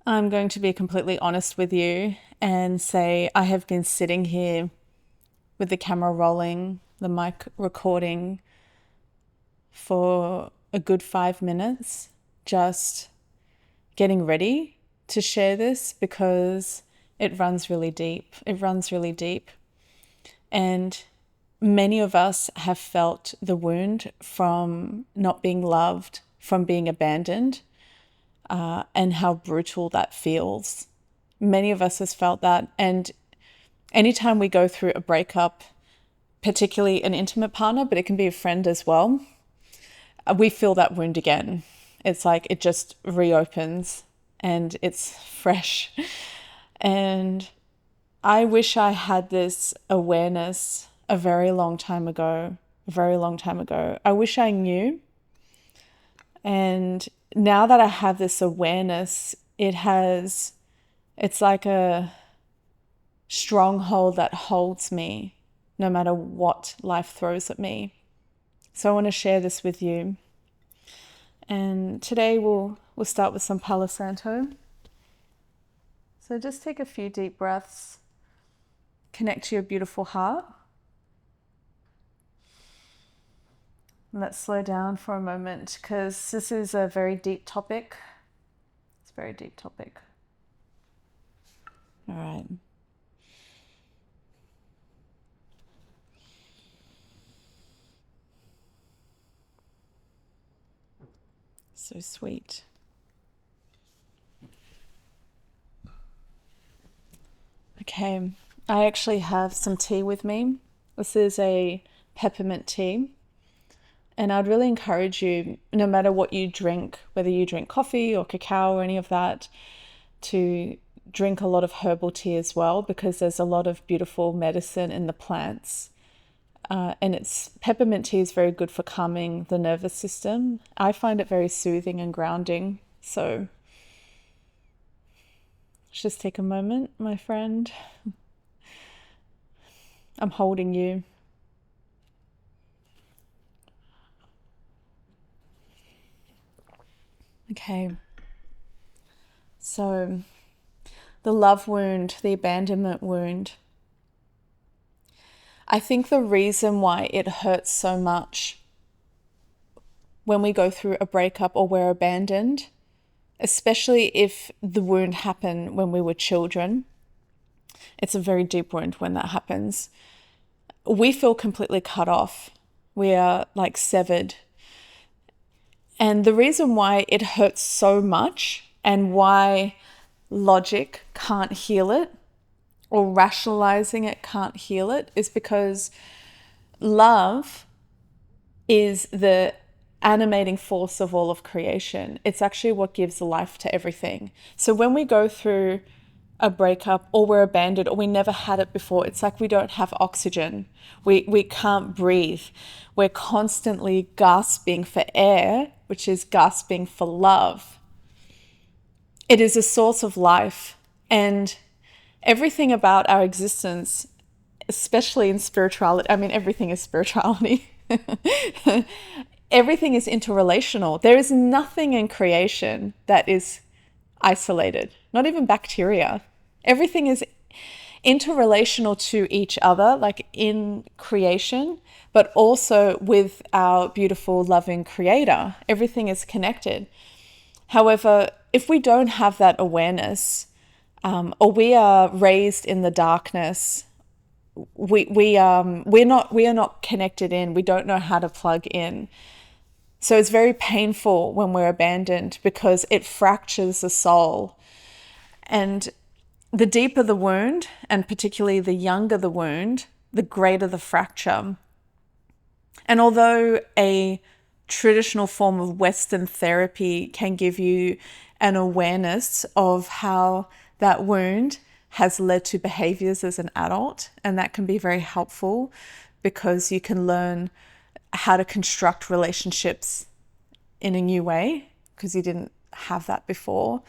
I'm going to be completely honest with you and say I have been sitting here with the camera rolling, the mic recording for a good 5 minutes, just getting ready to share this because it runs really deep. It runs really deep. And many of us have felt the wound from not being loved, from being abandoned, and how brutal that feels. Many of us has felt that. And anytime we go through a breakup, particularly an intimate partner, but it can be a friend as well, we feel that wound again. It's like it just reopens and it's fresh. And I wish I had this awareness a very long time ago, a very long time ago. I wish I knew. And now that I have this awareness, it's like a stronghold that holds me no matter what life throws at me. So I want to share this with you. And today we'll start with some Palo Santo. So just take a few deep breaths. Connect to your beautiful heart. And let's slow down for a moment because this is a very deep topic. It's a very deep topic. All right. So sweet. Okay, I actually have some tea with me. This is a peppermint tea. And I'd really encourage you, no matter what you drink, whether you drink coffee or cacao or any of that, to drink a lot of herbal tea as well, because there's a lot of beautiful medicine in the plants. And peppermint tea is very good for calming the nervous system. I find it very soothing and grounding. So let's just take a moment, my friend. I'm holding you. Okay. So the love wound, the abandonment wound. I think the reason why it hurts so much when we go through a breakup or we're abandoned, especially if the wound happened when we were children, it's a very deep wound when that happens. We feel completely cut off. We are like severed. And the reason why it hurts so much and why logic can't heal it or rationalizing it can't heal it is because love is the animating force of all of creation. It's actually what gives life to everything. So when we go through a breakup or we're abandoned or we never had it before, it's like we don't have oxygen. We can't breathe. We're constantly gasping for air, which is gasping for love. It is a source of life, and everything about our existence, especially in spirituality, I mean, everything is spirituality. Everything is interrelational. There is nothing in creation that is isolated, not even bacteria. Everything is interrelational to each other, like in creation, but also with our beautiful, loving creator. Everything is connected. However, if we don't have that awareness, or we are raised in the darkness, we are not connected in. We don't know how to plug in. So it's very painful when we're abandoned because it fractures the soul. And the deeper the wound, and particularly the younger the wound, the greater the fracture. And although a traditional form of Western therapy can give you an awareness of how that wound has led to behaviors as an adult, and that can be very helpful because you can learn how to construct relationships in a new way because you didn't have that before.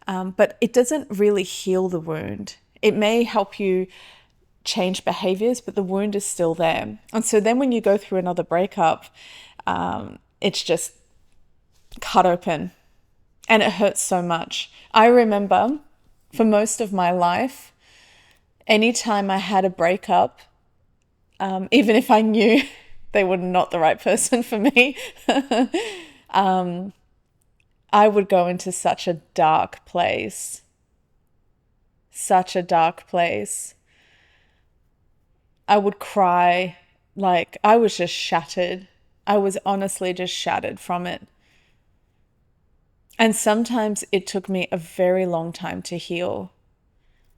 But it doesn't really heal the wound. It may help you change behaviors, but the wound is still there. And so then when you go through another breakup, it's just cut open. And it hurts so much. I remember for most of my life, anytime I had a breakup, even if I knew they were not the right person for me, I would go into such a dark place. Such a dark place. I would cry, like I was just shattered. I was honestly just shattered from it. And sometimes it took me a very long time to heal.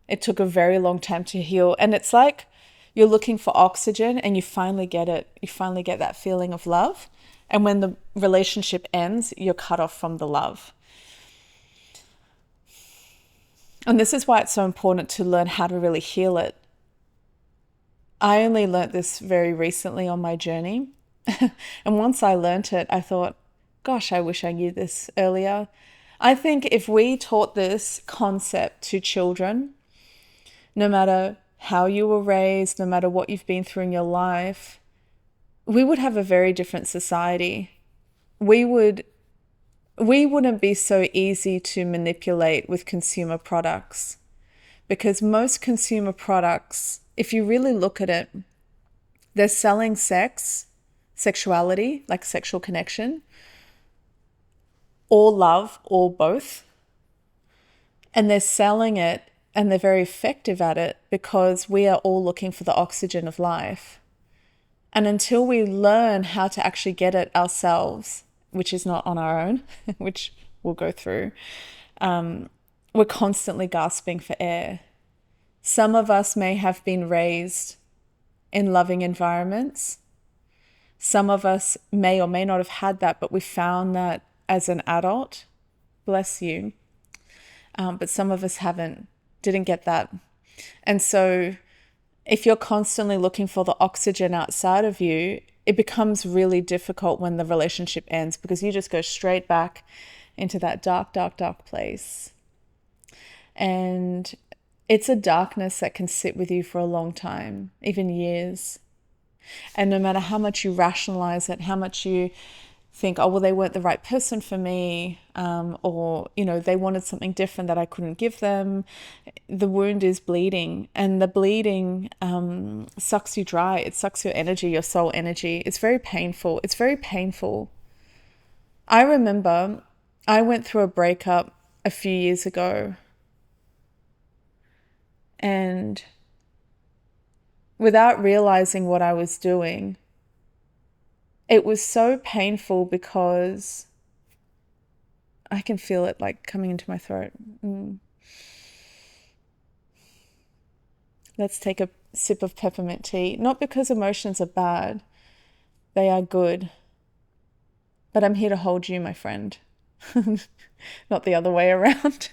It took a very long time to heal. And it's like you're looking for oxygen and you finally get it. You finally get that feeling of love. And when the relationship ends, you're cut off from the love. And this is why it's so important to learn how to really heal it. I only learnt this very recently on my journey. And once I learnt it, I thought, gosh, I wish I knew this earlier. I think if we taught this concept to children, no matter how you were raised, no matter what you've been through in your life, we would have a very different society. We wouldn't be so easy to manipulate with consumer products, because most consumer products, if you really look at it, they're selling sexuality, like sexual connection, or love, or both. And they're selling it, and they're very effective at it because we are all looking for the oxygen of life. And until we learn how to actually get it ourselves, which is not on our own, which we'll go through, we're constantly gasping for air. Some of us may have been raised in loving environments. Some of us may or may not have had that, but we found that as an adult. Bless you. But some of us didn't get that. And so if you're constantly looking for the oxygen outside of you, it becomes really difficult when the relationship ends, because you just go straight back into that dark, dark, dark place. And it's a darkness that can sit with you for a long time, even years. And no matter how much you rationalize it, how much you think, oh, well, they weren't the right person for me, or, they wanted something different that I couldn't give them, the wound is bleeding, and the bleeding sucks you dry. It sucks your energy, your soul energy. It's very painful. It's very painful. I remember I went through a breakup a few years ago, and without realizing what I was doing, it was so painful because I can feel it like coming into my throat. Let's take a sip of peppermint tea. Not because emotions are bad, they are good. But I'm here to hold you, my friend. Not the other way around.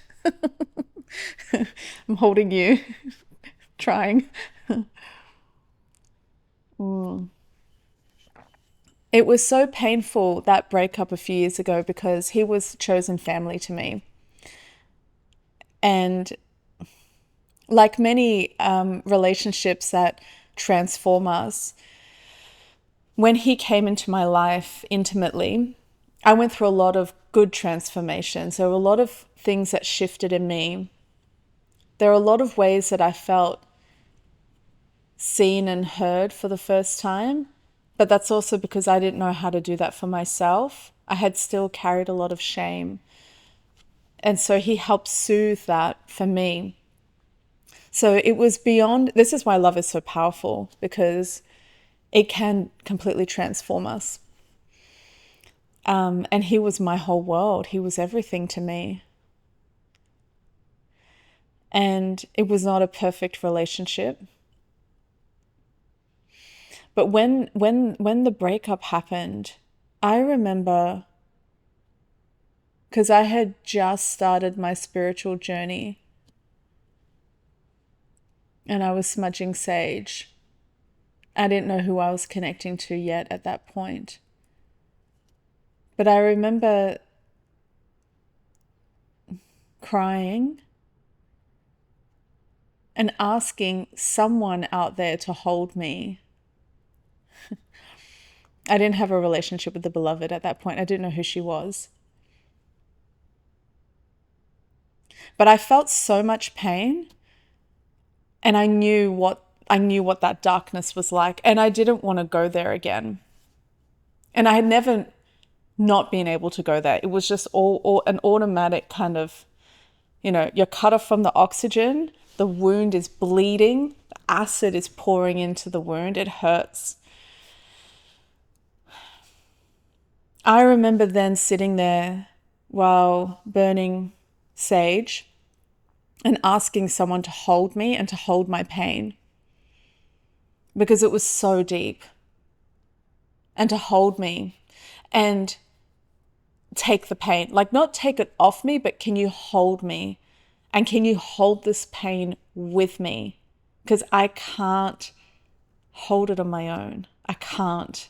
I'm holding you, trying. It was so painful, that breakup a few years ago, because he was chosen family to me. And like many relationships that transform us, when he came into my life intimately, I went through a lot of good transformations. There were a lot of things that shifted in me. There are a lot of ways that I felt seen and heard for the first time. But that's also because I didn't know how to do that for myself. I had still carried a lot of shame. And so he helped soothe that for me. So it was beyond, this is why love is so powerful, because it can completely transform us. And he was my whole world. He was everything to me. And it was not a perfect relationship. But when the breakup happened, I remember, because I had just started my spiritual journey and I was smudging sage. I didn't know who I was connecting to yet at that point. But I remember crying and asking someone out there to hold me. I didn't have a relationship with the beloved at that point. I didn't know who she was. But I felt so much pain, and I knew what that darkness was like, and I didn't want to go there again. And I had never not been able to go there. It was just all an automatic kind of, you're cut off from the oxygen, the wound is bleeding, the acid is pouring into the wound, it hurts. I remember then sitting there while burning sage and asking someone to hold me and to hold my pain, because it was so deep, and to hold me and take the pain, like not take it off me, but can you hold me, and can you hold this pain with me? Because I can't hold it on my own. I can't.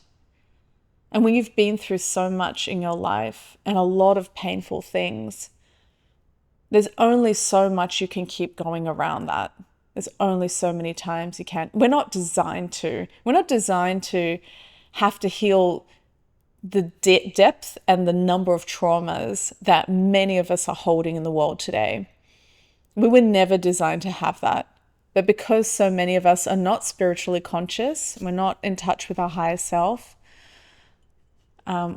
And when you've been through so much in your life and a lot of painful things, there's only so much you can keep going around that. There's only so many times you can. We're not designed to have to heal the depth and the number of traumas that many of us are holding in the world today. We were never designed to have that. But because so many of us are not spiritually conscious, we're not in touch with our higher self,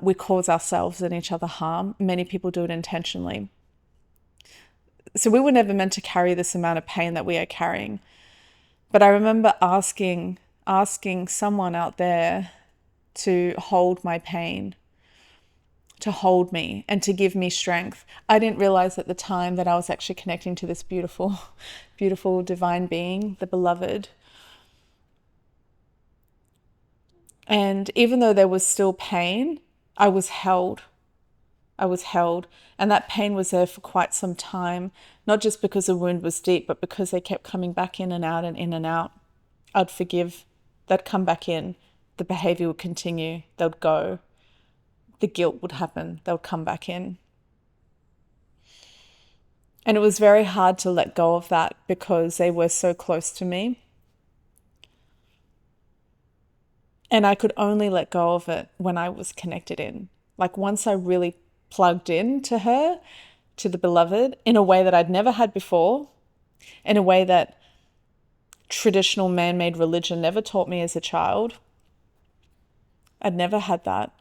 we cause ourselves and each other harm. Many people do it intentionally. So we were never meant to carry this amount of pain that we are carrying. But I remember asking someone out there to hold my pain, to hold me and to give me strength. I didn't realize at the time that I was actually connecting to this beautiful, beautiful divine being, the beloved. And even though there was still pain, I was held. And that pain was there for quite some time, not just because the wound was deep, but because they kept coming back in and out and in and out. I'd forgive, they'd come back in, the behavior would continue, they'd go, the guilt would happen, they'll come back in. And it was very hard to let go of that because they were so close to me. And I could only let go of it when I was connected in. Like once I really plugged in to her, to the beloved, in a way that I'd never had before, in a way that traditional man-made religion never taught me as a child. I'd never had that.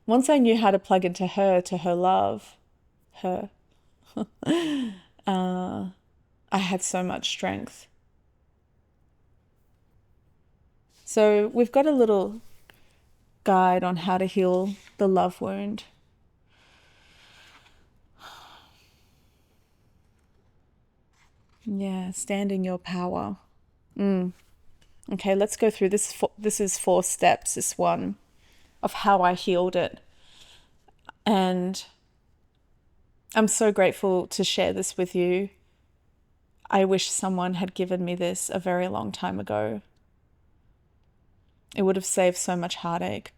Once I knew how to plug into her, to her love, I had so much strength. So we've got a little guide on how to heal the love wound. Yeah, stand in your power. Okay, let's go through this. This is 4 steps, this one, of how I healed it. And I'm so grateful to share this with you. I wish someone had given me this a very long time ago. It would have saved so much heartache.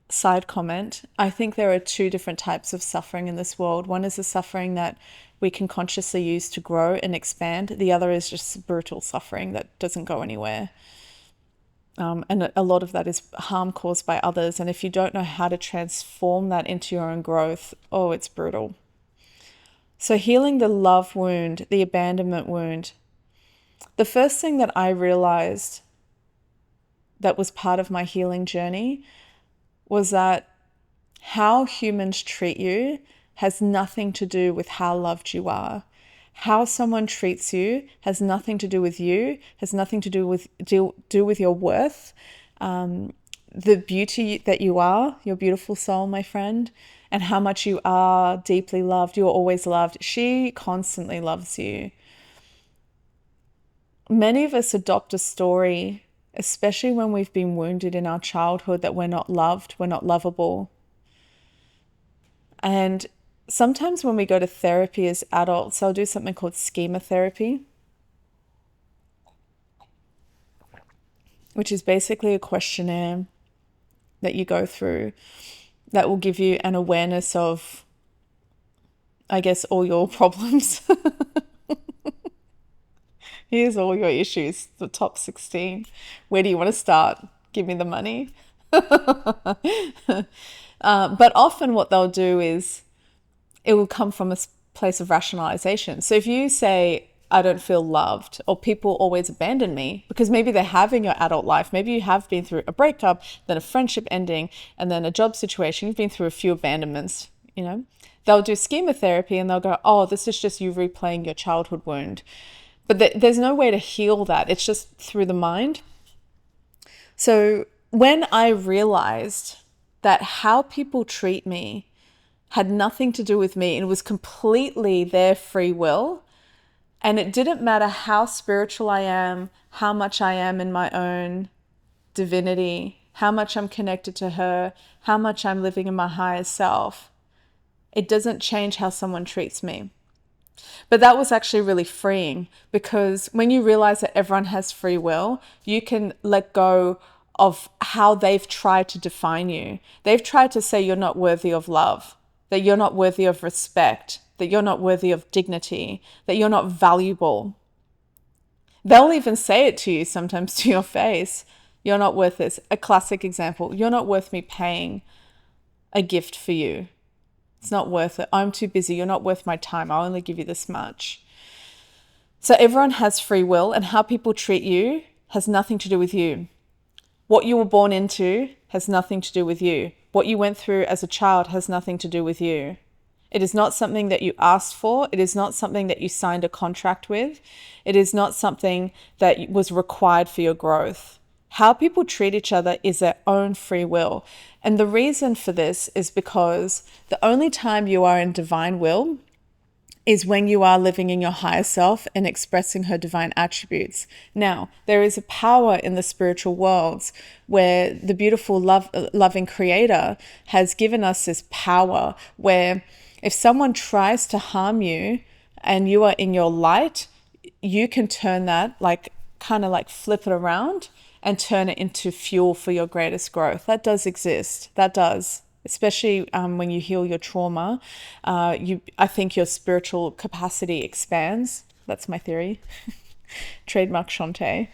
Side comment, I think there are 2 different types of suffering in this world. One is the suffering that we can consciously use to grow and expand. The other is just brutal suffering that doesn't go anywhere. And a lot of that is harm caused by others. And if you don't know how to transform that into your own growth, it's brutal. So healing the love wound, the abandonment wound, the first thing that I realized that was part of my healing journey was that how humans treat you has nothing to do with how loved you are. How someone treats you has nothing to do with you, has nothing to do with your worth, the beauty that you are, your beautiful soul, my friend, and how much you are deeply loved. You're always loved. She constantly loves you. Many of us adopt a story, especially when we've been wounded in our childhood, that we're not loved, we're not lovable. And sometimes when we go to therapy as adults, I'll do something called schema therapy, which is basically a questionnaire that you go through that will give you an awareness of, I guess, all your problems. Here's all your issues, the top 16. Where do you want to start? Give me the money. But often what they'll do is it will come from place of rationalization. So if you say, I don't feel loved, or people always abandon me, because maybe they have in your adult life, maybe you have been through a breakup, then a friendship ending, and then a job situation, you've been through a few abandonments, they'll do schema therapy and they'll go, oh, this is just you replaying your childhood wound. But there's no way to heal that. It's just through the mind. So when I realized that how people treat me had nothing to do with me, and it was completely their free will, and it didn't matter how spiritual I am, how much I am in my own divinity, how much I'm connected to her, how much I'm living in my higher self, it doesn't change how someone treats me. But that was actually really freeing, because when you realize that everyone has free will, you can let go of how they've tried to define you. They've tried to say you're not worthy of love, that you're not worthy of respect, that you're not worthy of dignity, that you're not valuable. They'll even say it to you sometimes to your face. You're not worth this. A classic example, you're not worth me paying a gift for you. It's not worth it. I'm too busy. You're not worth my time. I'll only give you this much. So everyone has free will, and how people treat you has nothing to do with you. What you were born into has nothing to do with you. What you went through as a child has nothing to do with you. It is not something that you asked for. It is not something that you signed a contract with. It is not something that was required for your growth. How people treat each other is their own free will. And the reason for this is because the only time you are in divine will is when you are living in your higher self and expressing her divine attributes. Now, there is a power in the spiritual worlds where the beautiful loving creator has given us this power where if someone tries to harm you and you are in your light, you can turn that, kind of flip it around and turn it into fuel for your greatest growth. That does exist. That does. Especially when you heal your trauma, I think your spiritual capacity expands. That's my theory. Trademark Chanté.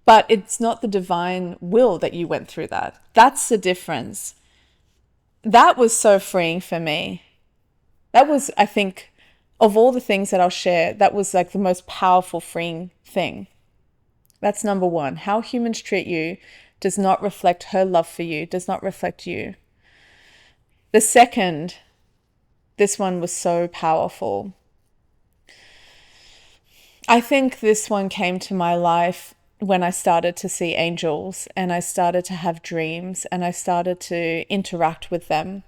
But it's not the divine will that you went through that. That's the difference. That was so freeing for me. That was, I think, of all the things that I'll share, that was the most powerful, freeing thing. That's number one. How humans treat you does not reflect her love for you, does not reflect you. The second, this one was so powerful. I think this one came to my life when I started to see angels and I started to have dreams and I started to interact with them.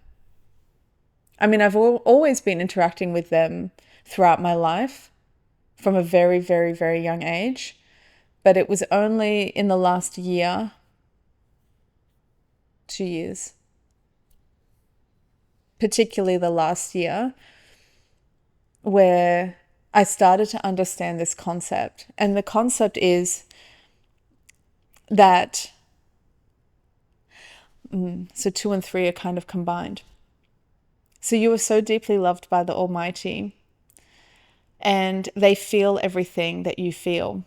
I mean, I've always been interacting with them throughout my life from a very, very, very young age. But it was only in the last year, 2 years, particularly the last year, where I started to understand this concept. And the concept is that, so 2 and 3 are kind of combined. So you are so deeply loved by the Almighty, and they feel everything that you feel.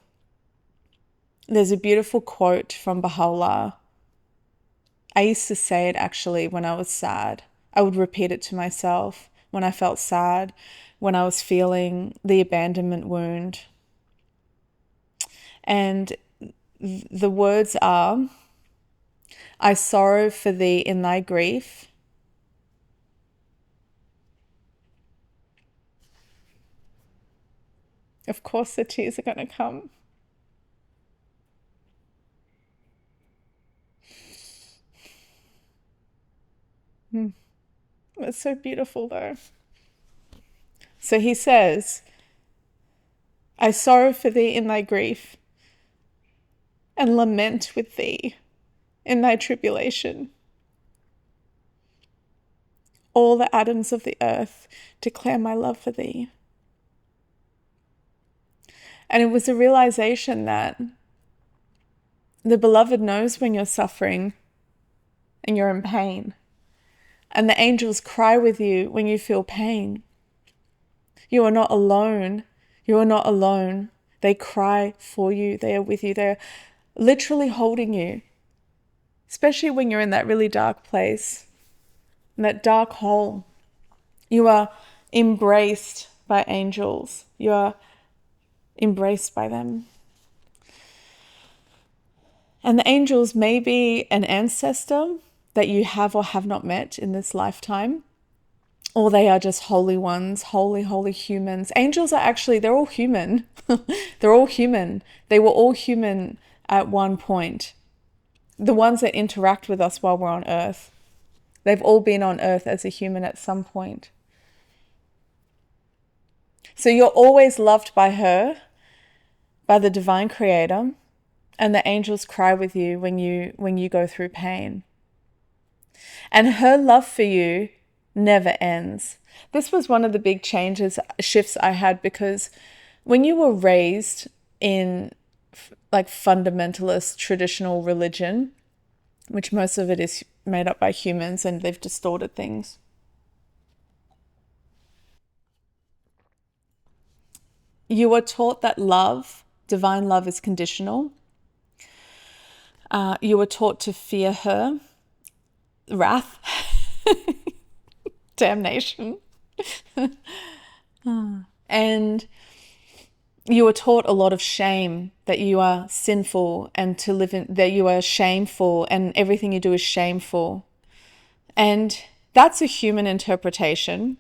There's a beautiful quote from Baha'u'llah. I used to say it actually when I was sad. I would repeat it to myself when I felt sad, when I was feeling the abandonment wound. And the words are, I sorrow for thee in thy grief. Of course the tears are going to come. It's so beautiful though. So he says, I sorrow for thee in thy grief and lament with thee in thy tribulation. All the atoms of the earth declare my love for thee. And it was a realization that the beloved knows when you're suffering and you're in pain. And the angels cry with you when you feel pain. You are not alone. You are not alone. They cry for you. They are with you. They're literally holding you, especially when you're in that really dark place. in that dark hole. You are embraced by angels. You are embraced by them. And the angels may be an ancestor that you have or have not met in this lifetime, or they are just holy ones, holy, holy humans. Angels are actually, they're all human. They're all human. They were all human at one point. The ones that interact with us while we're on earth. They've all been on earth as a human at some point. So you're always loved by her, by the divine creator, and the angels cry with you when you go through pain. And her love for you never ends. This was one of the big shifts I had, because when you were raised in like fundamentalist traditional religion, which most of it is made up by humans and they've distorted things, you were taught that love, divine love, is conditional. You were taught to fear her, wrath, damnation. And you were taught a lot of shame, that you are sinful and to live in, that you are shameful and everything you do is shameful. And that's a human interpretation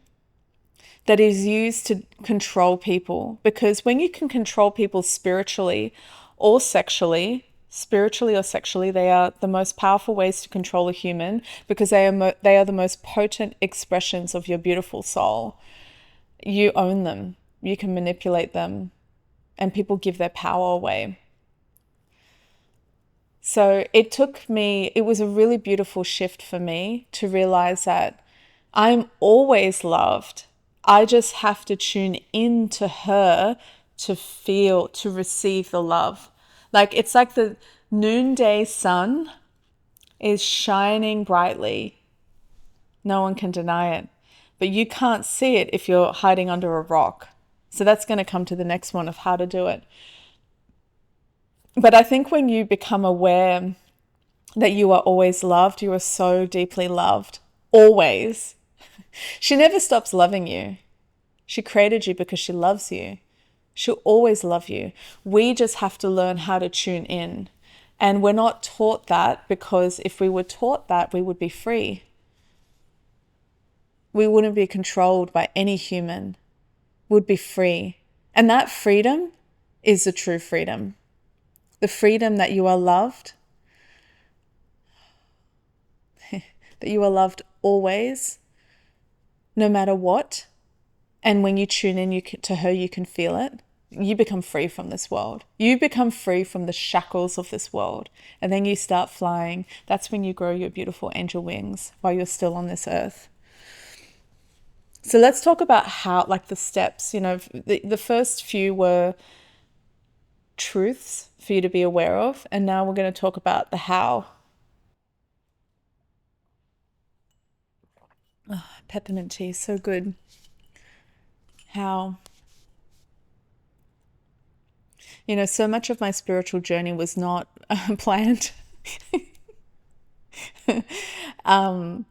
that is used to control people, because when you can control people spiritually or sexually, they are the most powerful ways to control a human, because they are the most potent expressions of your beautiful soul. You own them. You can manipulate them, and people give their power away. So it was a really beautiful shift for me to realize that I'm always loved. I just have to tune into her to receive the love. Like, it's like the noonday sun is shining brightly. No one can deny it. But you can't see it if you're hiding under a rock. So that's going to come to the next one of how to do it. But I think when you become aware that you are always loved, you are so deeply loved, always. She never stops loving you. She created you because she loves you. She'll always love you. We just have to learn how to tune in. And we're not taught that, because if we were taught that, we would be free. We wouldn't be controlled by any human. We'd be free. And that freedom is the true freedom. The freedom that you are loved, that you are loved always, no matter what. And when you tune in to her, you can feel it. You become free from this world. You become free from the shackles of this world. And then you start flying. That's when you grow your beautiful angel wings while you're still on this earth. So let's talk about how, like, the steps. The first few were truths for you to be aware of. And now we're going to talk about the how. Oh, peppermint tea, so good. How. So much of my spiritual journey was not planned. I'm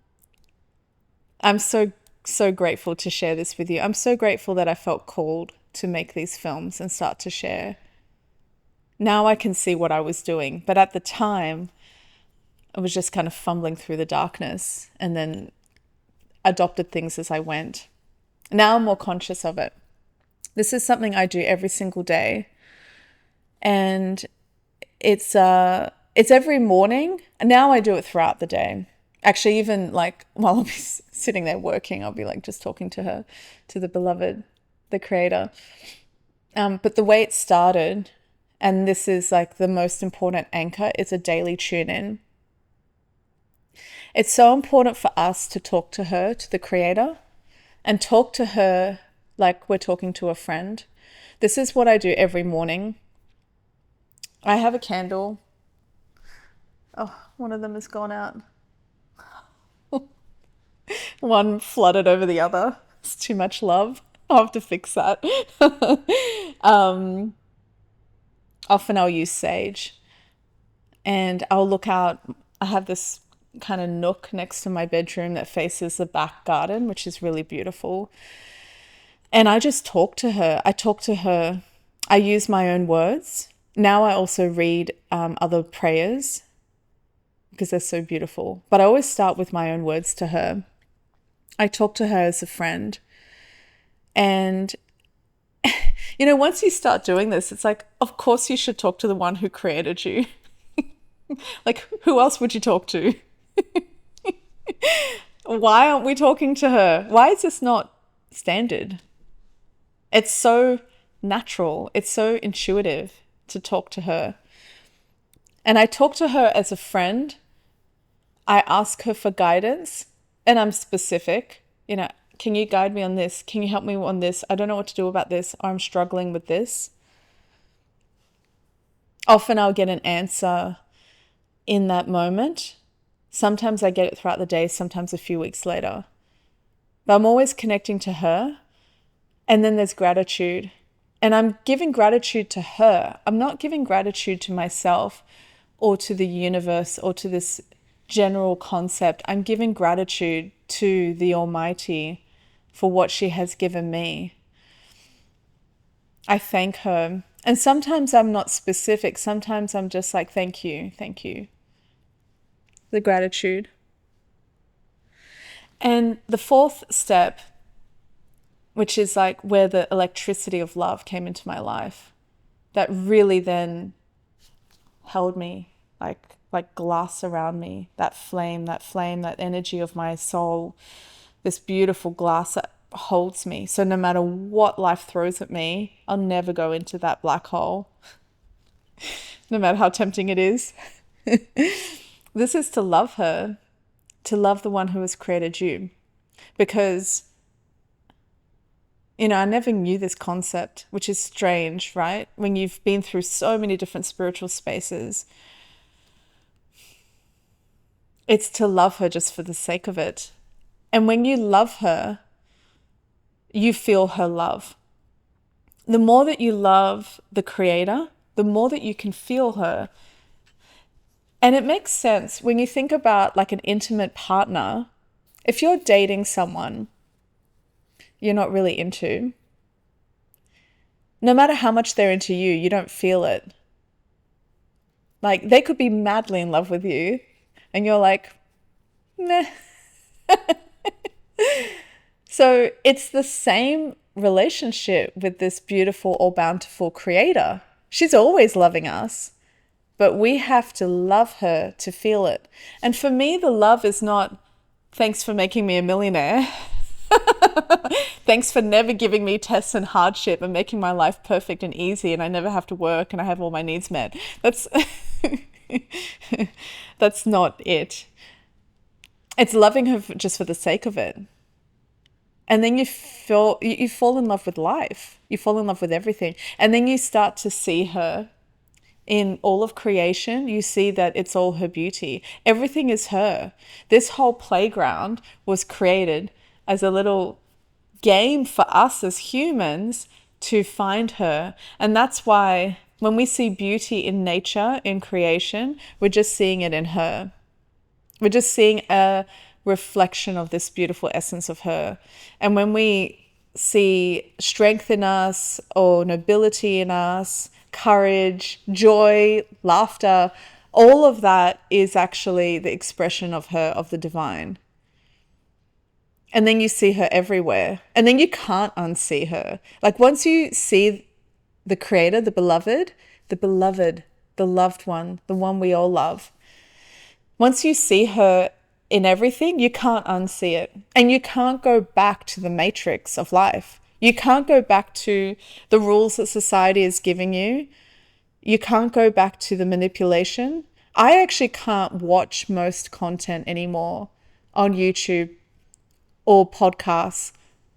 so grateful to share this with you. I'm so grateful that I felt called to make these films and start to share. Now I can see what I was doing, but at the time, I was just kind of fumbling through the darkness and then adopted things as I went. Now I'm more conscious of it. This is something I do every single day. And it's every morning. And now I do it throughout the day. Actually, even like while I'll be sitting there working, I'll be like just talking to her, to the beloved, the creator. But the way it started, and this is like the most important anchor, is a daily tune in. It's so important for us to talk to her, to the creator, and talk to her like we're talking to a friend. This is what I do every morning. I have a candle. Oh, one of them has gone out. One flooded over the other. It's too much love. I'll have to fix that. Often I'll use sage, and I'll look out. I have this kind of nook next to my bedroom that faces the back garden, which is really beautiful. And I just talk to her. I talk to her. I use my own words. Now I also read other prayers because they're so beautiful. But I always start with my own words to her. I talk to her as a friend. And, once you start doing this, it's like, of course you should talk to the one who created you. Like, who else would you talk to? Why aren't we talking to her? Why is this not standard? It's so natural. It's so intuitive to talk to her. And I talk to her as a friend. I ask her for guidance, and I'm specific. Can you guide me on this? Can you help me on this? I don't know what to do about this, or I'm struggling with this. Often I'll get an answer in that moment. Sometimes I get it throughout the day, sometimes a few weeks later. But I'm always connecting to her. And then there's gratitude. And I'm giving gratitude to her. I'm not giving gratitude to myself or to the universe or to this general concept. I'm giving gratitude to the Almighty for what she has given me. I thank her. And sometimes I'm not specific. Sometimes I'm just like, thank you, thank you. The gratitude. And the fourth step, which is like where the electricity of love came into my life, that really then held me like glass around me, that flame, that energy of my soul, this beautiful glass that holds me. So no matter what life throws at me, I'll never go into that black hole, no matter how tempting it is. This is to love her, to love the one who has created you. Because, I never knew this concept, which is strange, right? When you've been through so many different spiritual spaces, it's to love her just for the sake of it. And when you love her, you feel her love. The more that you love the Creator, the more that you can feel her. And it makes sense when you think about like an intimate partner. If you're dating someone you're not really into, no matter how much they're into you, you don't feel it. Like they could be madly in love with you and you're like, meh. So it's the same relationship with this beautiful, all-bountiful Creator. She's always loving us, but we have to love her to feel it. And for me, the love is not, thanks for making me a millionaire. Thanks for never giving me tests and hardship and making my life perfect and easy and I never have to work and I have all my needs met. That's not it. It's loving her just for the sake of it. And then you fall in love with life. You fall in love with everything. And then you start to see her in all of creation. You see that it's all her beauty. Everything is her. This whole playground was created as a little game for us as humans to find her. And that's why when we see beauty in nature, in creation, we're just seeing it in her. We're just seeing a reflection of this beautiful essence of her. And when we see strength in us or nobility in us, courage, joy, laughter, all of that is actually the expression of her, of the divine. And then you see her everywhere. And then you can't unsee her. Like once you see the Creator, the beloved, the loved one, the one we all love, once you see her in everything, you can't unsee it. And you can't go back to the matrix of life. You can't go back to the rules that society is giving you. You can't go back to the manipulation. I actually can't watch most content anymore on YouTube or podcasts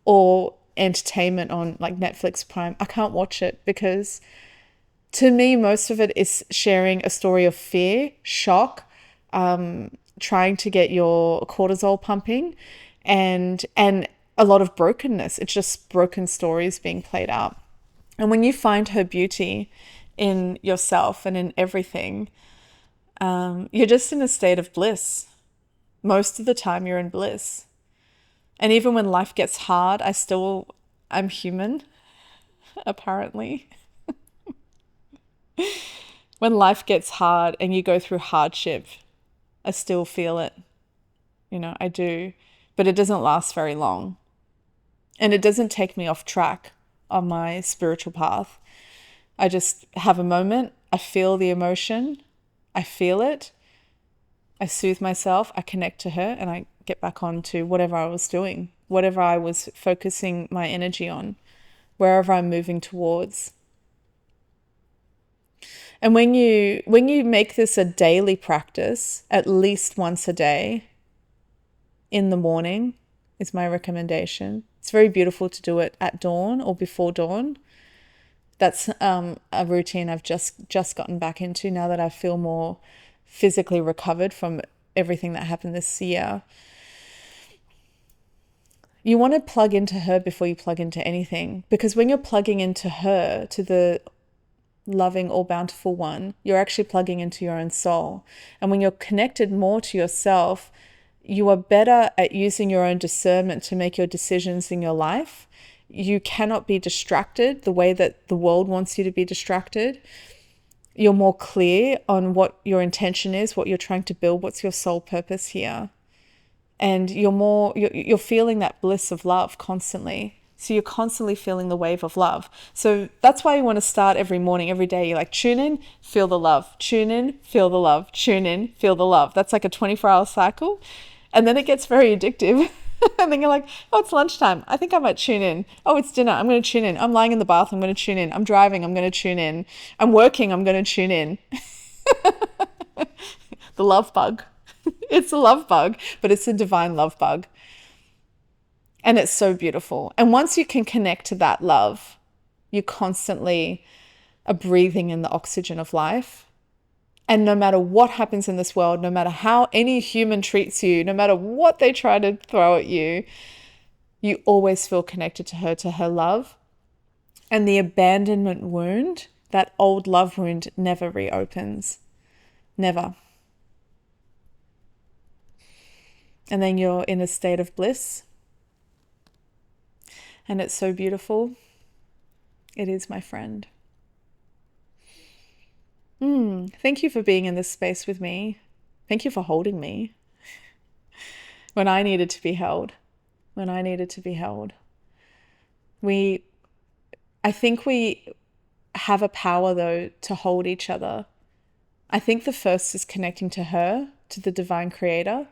or entertainment on like Netflix Prime. I can't watch it because to me, most of it is sharing a story of fear, shock, trying to get your cortisol pumping and a lot of brokenness. It's just broken stories being played out. And when you find her beauty in yourself and in everything, you're just in a state of bliss. most of the time you're in bliss. And even when life gets hard, I'm human, apparently. When life gets hard and you go through hardship, I still feel it. I do. But it doesn't last very long. And it doesn't take me off track on my spiritual path. I just have a moment. I feel the emotion. I feel it. I soothe myself. I connect to her, and I get back on to whatever I was doing, whatever I was focusing my energy on, wherever I'm moving towards. And when you make this a daily practice, at least once a day, in the morning is my recommendation. It's very beautiful to do it at dawn or before dawn. That's a routine I've just gotten back into now that I feel more physically recovered from everything that happened this year. You want to plug into her before you plug into anything, because when you're plugging into her, to the loving, all bountiful one, you're actually plugging into your own soul. And when you're connected more to yourself, you are better at using your own discernment to make your decisions in your life. You cannot be distracted the way that the world wants you to be distracted. You're more clear on what your intention is, what you're trying to build, what's your soul purpose here. And you're feeling that bliss of love constantly. So you're constantly feeling the wave of love. So that's why you want to start every morning, every day. You're like, tune in, feel the love. Tune in, feel the love. Tune in, feel the love. That's like a 24-hour cycle. And then it gets very addictive. And then you're like, oh, it's lunchtime. I think I might tune in. Oh, it's dinner. I'm going to tune in. I'm lying in the bath. I'm going to tune in. I'm driving. I'm going to tune in. I'm working. I'm going to tune in. The love bug. It's a love bug, but it's a divine love bug. And it's so beautiful. And once you can connect to that love, you constantly are breathing in the oxygen of life. And no matter what happens in this world, no matter how any human treats you, no matter what they try to throw at you, you always feel connected to her love. And the abandonment wound, that old love wound, never reopens. Never. And then you're in a state of bliss. And it's so beautiful. It is, my friend. Thank you for being in this space with me. Thank you for holding me when I needed to be held. I think we have a power, though, to hold each other. I think the first is connecting to her, to the divine creator.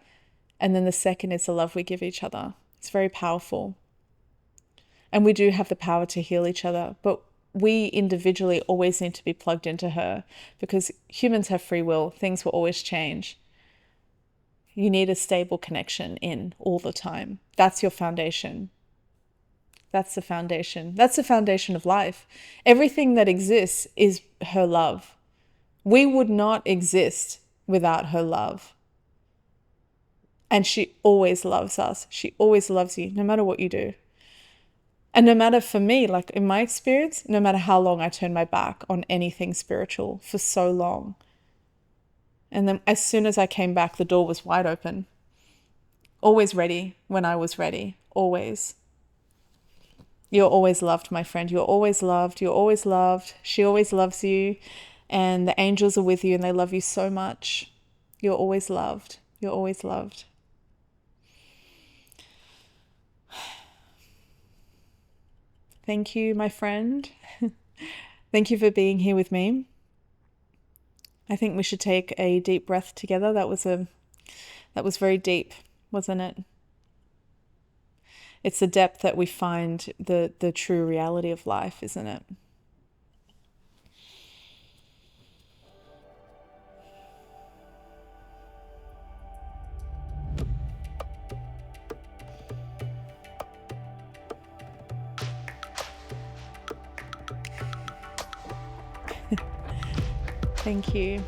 And then the second is the love we give each other. It's very powerful. And we do have the power to heal each other, but we individually always need to be plugged into her, because humans have free will. Things will always change. You need a stable connection in all the time. That's your foundation. That's the foundation. That's the foundation of life. Everything that exists is her love. We would not exist without her love. And she always loves us. She always loves you, no matter what you do. And no matter, for me, like in my experience, no matter how long I turned my back on anything spiritual, for so long. And then as soon as I came back, the door was wide open. Always ready when I was ready. Always. You're always loved, my friend. You're always loved. You're always loved. She always loves you. And the angels are with you and they love you so much. You're always loved. You're always loved. Thank you, my friend. Thank you for being here with me. I think we should take a deep breath together. That was very deep, wasn't it? It's the depth that we find the true reality of life, isn't it? Thank you.